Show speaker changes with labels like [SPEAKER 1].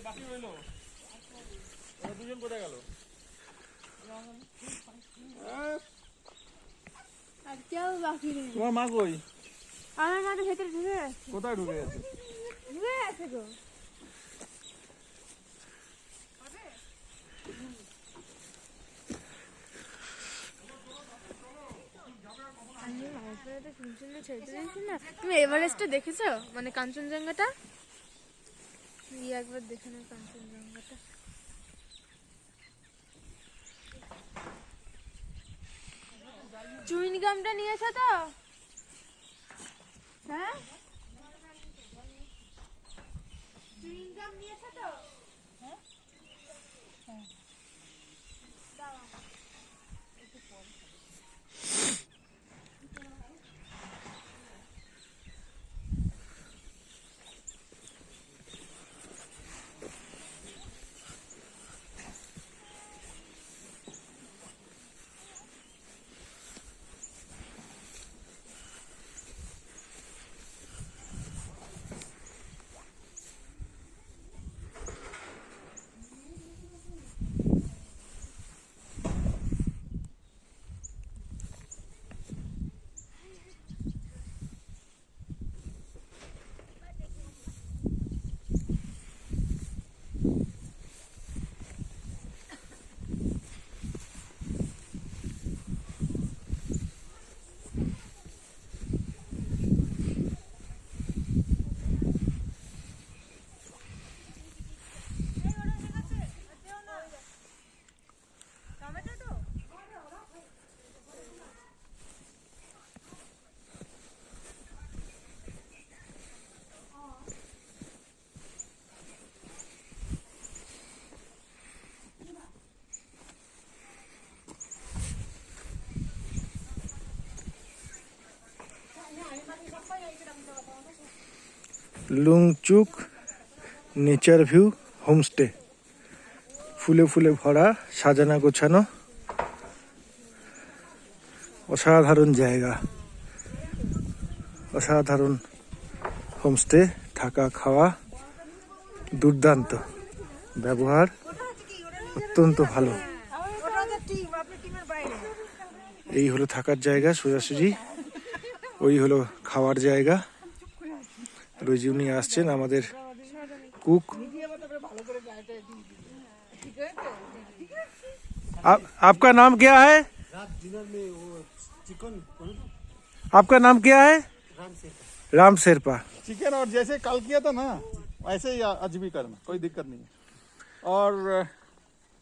[SPEAKER 1] বাকি রইলো দুজন কোথায় গেল?
[SPEAKER 2] আর কেউ বাকি নেই।
[SPEAKER 1] তোমার মা কই?
[SPEAKER 2] আমার মা তো ভেতরে ঢুকে গেছে।
[SPEAKER 1] কোথায় ঢুকে গেছে?
[SPEAKER 2] ঢুকে গেছে গো। তুমি এভারেস্টটা দেখেছো? মানে কাঞ্চনজঙ্ঘাটা একবার দেখে নাও। কাঞ্চনজঙ্ঘাটা চুইনগামটা নিয়েছো তো? হ্যাঁ, চুইনগাম নিয়েছো তো? হ্যাঁ,
[SPEAKER 3] লুংচুক নেচার ভিউ হোমস্টে, ফুলে ফুলে ভরা, সাজানো গোছানো, অসাধারণ জায়গা, অসাধারণ হোমস্টে, থাকা খাওয়া দুর্দান্ত, ব্যবহার অত্যন্ত ভালো। এই হলো থাকার জায়গা সোজাসুজি, ওই হলো খাওয়ার জায়গা। আর ওই যে উনি আসছেন আমাদের কুক। आपका नाम क्या है? आपका नाम क्या है? राम शेरपा।
[SPEAKER 1] चिकन और जैसे कल किया था ना वैसे ही आज भी करना, कोई दिक्कत नहीं है। और